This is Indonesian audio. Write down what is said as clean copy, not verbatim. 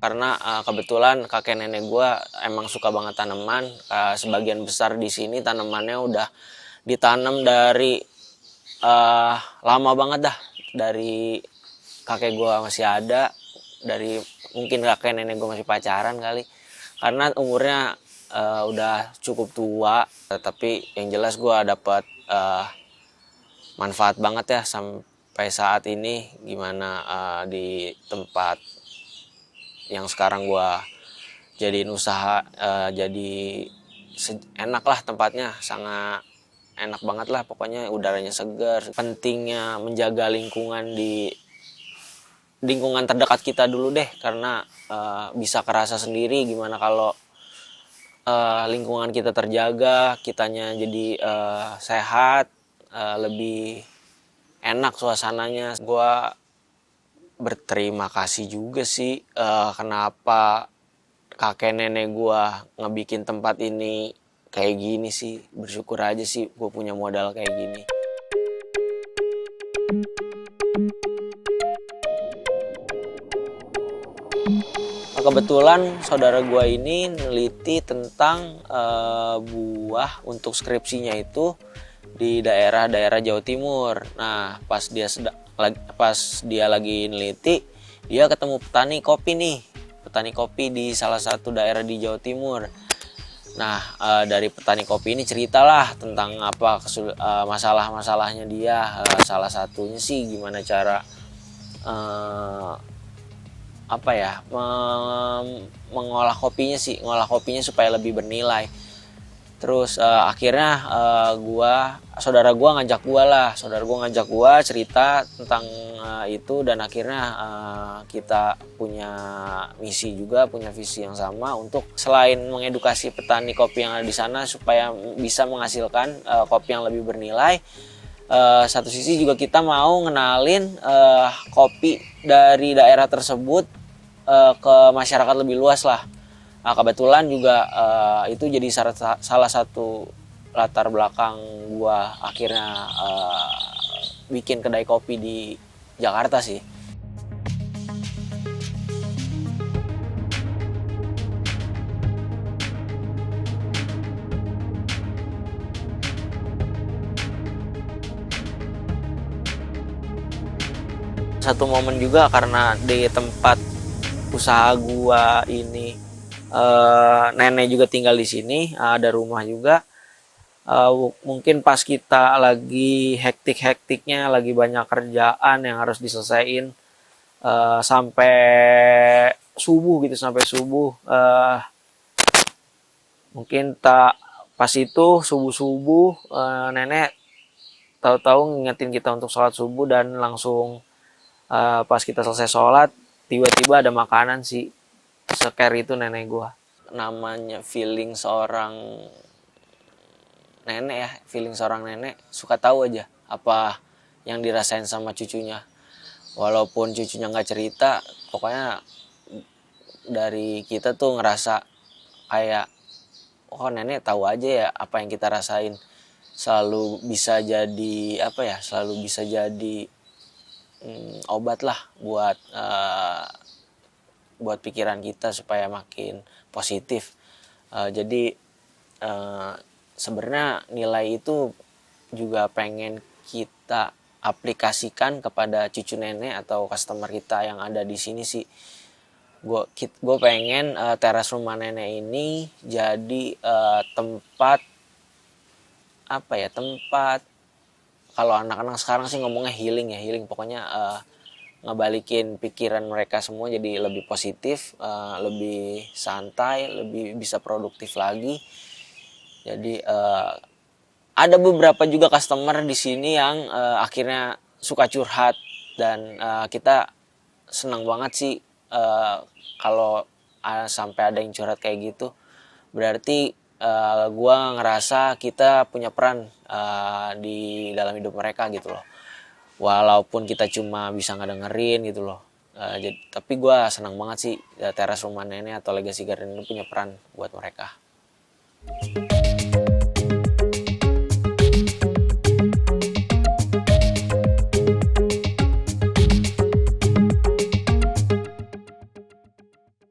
karena kebetulan kakek nenek gue emang suka banget tanaman. Sebagian besar di sini tanamannya udah ditanam dari lama banget dah, dari kakek gue masih ada, dari mungkin kakek nenek gue masih pacaran kali, karena umurnya udah cukup tua. Tapi yang jelas gue dapat manfaat banget ya sampai saat ini, gimana di tempat yang sekarang gue jadiin usaha, jadi enak lah tempatnya, sangat enak banget lah pokoknya, udaranya segar. Pentingnya menjaga lingkungan di lingkungan terdekat kita dulu deh, karena bisa kerasa sendiri gimana kalau lingkungan kita terjaga, kitanya jadi sehat, lebih enak suasananya. Gua berterima kasih juga sih, kenapa kakek nenek gua ngebikin tempat ini kayak gini sih. Bersyukur aja sih gua punya modal kayak gini. Kebetulan saudara gua ini neliti tentang buah untuk skripsinya itu di daerah-daerah Jawa Timur. Nah, pas dia lagi neliti, dia ketemu petani kopi nih, petani kopi di salah satu daerah di Jawa Timur. Nah, dari petani kopi ini ceritalah tentang apa masalah-masalahnya dia. Salah satunya sih gimana cara mengolah kopinya sih, ngolah kopinya supaya lebih bernilai. Terus akhirnya saudara gua ngajak gua cerita tentang itu, dan akhirnya kita punya misi juga, punya visi yang sama untuk selain mengedukasi petani kopi yang ada di sana supaya bisa menghasilkan kopi yang lebih bernilai. Satu sisi juga kita mau ngenalin kopi dari daerah tersebut ke masyarakat lebih luas lah. Nah, kebetulan juga itu jadi salah satu latar belakang gua akhirnya bikin kedai kopi di Jakarta sih. Satu momen juga karena di tempat usaha gua ini nenek juga tinggal di sini, ada rumah juga. Mungkin pas kita lagi hektik-hektiknya, lagi banyak kerjaan yang harus diselesaikan sampai subuh gitu, mungkin tak pas itu subuh nenek tahu-tahu ngingetin kita untuk sholat subuh, dan langsung pas kita selesai sholat tiba-tiba ada makanan sih. Scare itu nenek gua. Namanya feeling seorang nenek ya, suka tahu aja apa yang dirasain sama cucunya. Walaupun cucunya nggak cerita, pokoknya dari kita tuh ngerasa kayak, oh nenek tahu aja ya apa yang kita rasain. Selalu bisa jadi obat lah buat pikiran kita supaya makin positif. Jadi sebenarnya nilai itu juga pengen kita aplikasikan kepada cucu nenek atau customer kita yang ada di sini sih. Gue pengen teras rumah nenek ini jadi tempat kalau anak-anak sekarang sih ngomongnya healing. Pokoknya ngebalikin pikiran mereka semua jadi lebih positif, lebih santai, lebih bisa produktif lagi. Jadi ada beberapa juga customer di sini yang akhirnya suka curhat, dan kita senang banget sih kalau sampai ada yang curhat kayak gitu. Berarti gue ngerasa kita punya peran di dalam hidup mereka gitu loh. Walaupun kita cuma bisa ngedengerin gitu loh. Tapi gue senang banget sih teras rumah nenek atau legacy garden ini punya peran buat mereka.